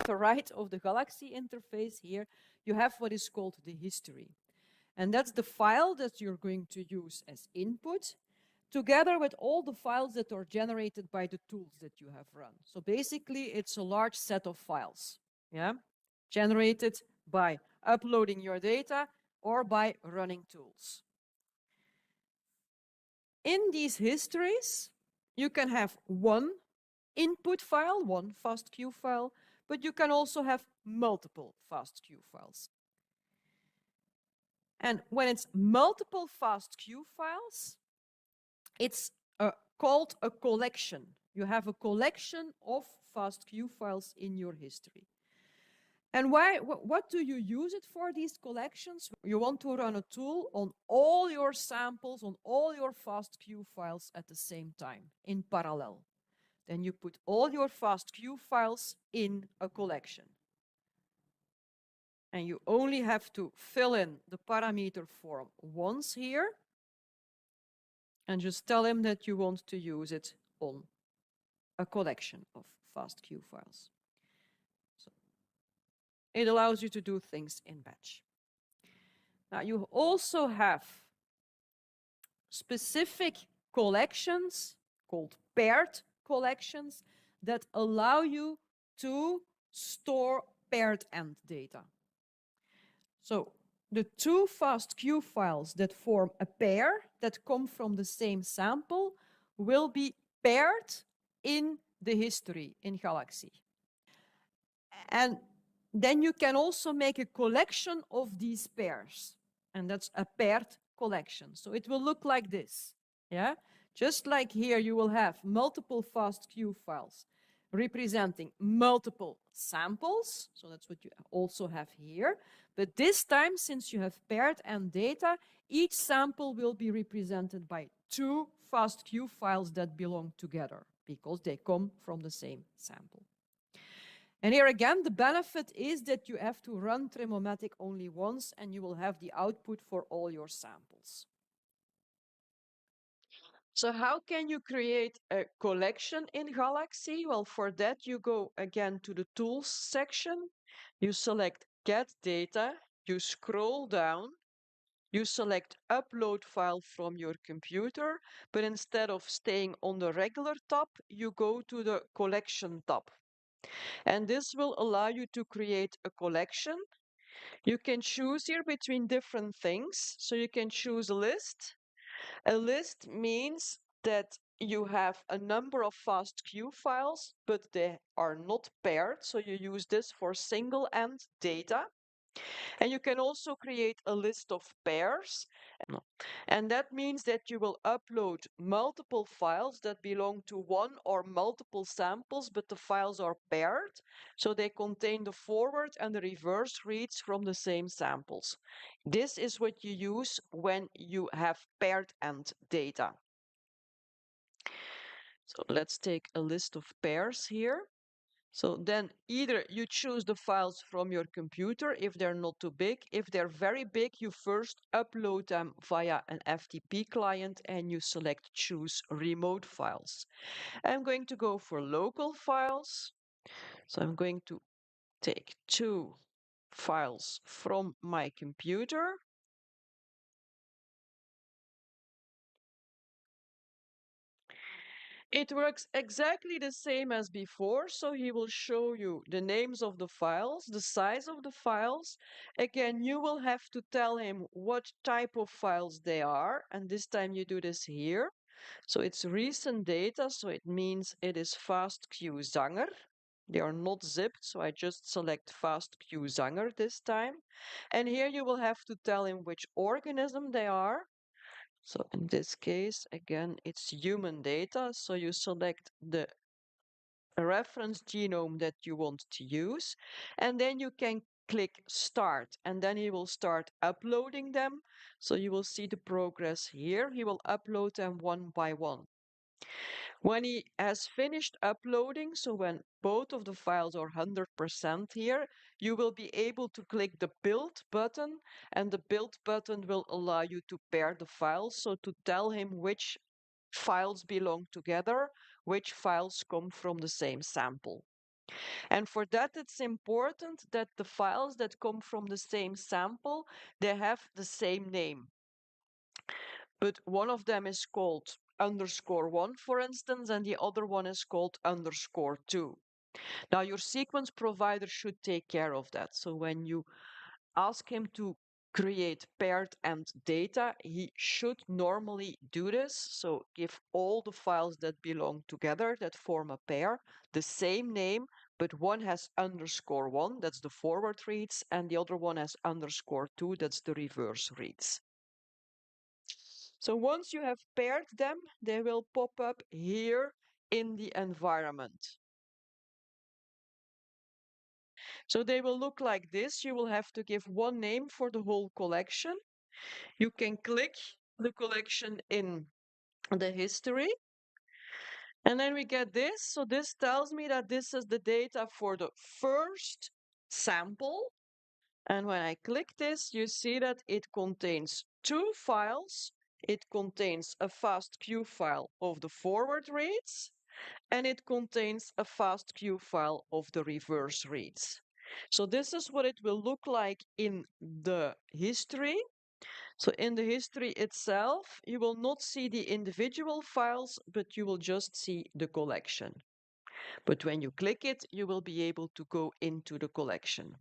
the right of the Galaxy interface here, you have what is called the history. And that's the file that you're going to use as input, together with all the files that are generated by the tools that you have run. So basically, it's a large set of files, yeah, generated by uploading your data or by running tools. In these histories, you can have one input file, one FASTQ file, but you can also have multiple FASTQ files. And when it's multiple FASTQ files, it's called a collection. You have a collection of FASTQ files in your history. And what do you use it for, these collections? You want to run a tool on all your samples, on all your FASTQ files at the same time, in parallel. Then you put all your FASTQ files in a collection. And you only have to fill in the parameter form once here, and just tell him that you want to use it on a collection of FASTQ files. So it allows you to do things in batch. Now you also have specific collections called paired collections that allow you to store paired end data. So the two FASTQ files that form a pair that come from the same sample will be paired in the history in Galaxy. And then you can also make a collection of these pairs, and that's a paired collection. So it will look like this, yeah? Just like here, you will have multiple FASTQ files representing multiple samples. So that's what you also have here. But this time, since you have paired end data, each sample will be represented by two FASTQ files that belong together because they come from the same sample. And here again, the benefit is that you have to run Tremomatic only once and you will have the output for all your samples. So how can you create a collection in Galaxy? Well, for that, you go again to the Tools section. You select Get Data. You scroll down. You select Upload File from your computer. But instead of staying on the regular tab, you go to the Collection tab. And this will allow you to create a collection. You can choose here between different things. So you can choose a list. A list means that you have a number of FASTQ files, but they are not paired. So you use this for single end data. And you can also create a list of pairs. And that means that you will upload multiple files that belong to one or multiple samples, but the files are paired. So they contain the forward and the reverse reads from the same samples. This is what you use when you have paired end data. So let's take a list of pairs here. So then either you choose the files from your computer if they're not too big. If they're very big, you first upload them via an FTP client and you select Choose Remote Files. I'm going to go for local files. So I'm going to take 2 files from my computer. It works exactly the same as before, so he will show you the names of the files, the size of the files. Again, you will have to tell him what type of files they are, and this time you do this here. So it's recent data, so it means it is FASTQ Zanger. They are not zipped, so I just select FASTQ Zanger this time. And here you will have to tell him which organism they are. So in this case, again, it's human data. So you select the reference genome that you want to use, and then you can click Start, and then he will start uploading them. So you will see the progress here. He will upload them one by one. When he has finished uploading, so when both of the files are 100% here, you will be able to click the Build button, and the Build button will allow you to pair the files, so to tell him which files belong together, which files come from the same sample. And for that, it's important that the files that come from the same sample, they have the same name. But one of them is called _1, for instance, and the other one is called _2. Now, your sequence provider should take care of that. So when you ask him to create paired end data, he should normally do this. So give all the files that belong together, that form a pair, the same name, but one has _1, that's the forward reads, and the other one has _2, that's the reverse reads. So once you have paired them, they will pop up here in the environment. So they will look like this. You will have to give one name for the whole collection. You can click the collection in the history. And then we get this. So this tells me that this is the data for the first sample. And when I click this, you see that it contains two files. It contains a FASTQ file of the forward reads, and it contains a FASTQ file of the reverse reads. So this is what it will look like in the history. So in the history itself, you will not see the individual files, but you will just see the collection. But when you click it, you will be able to go into the collection.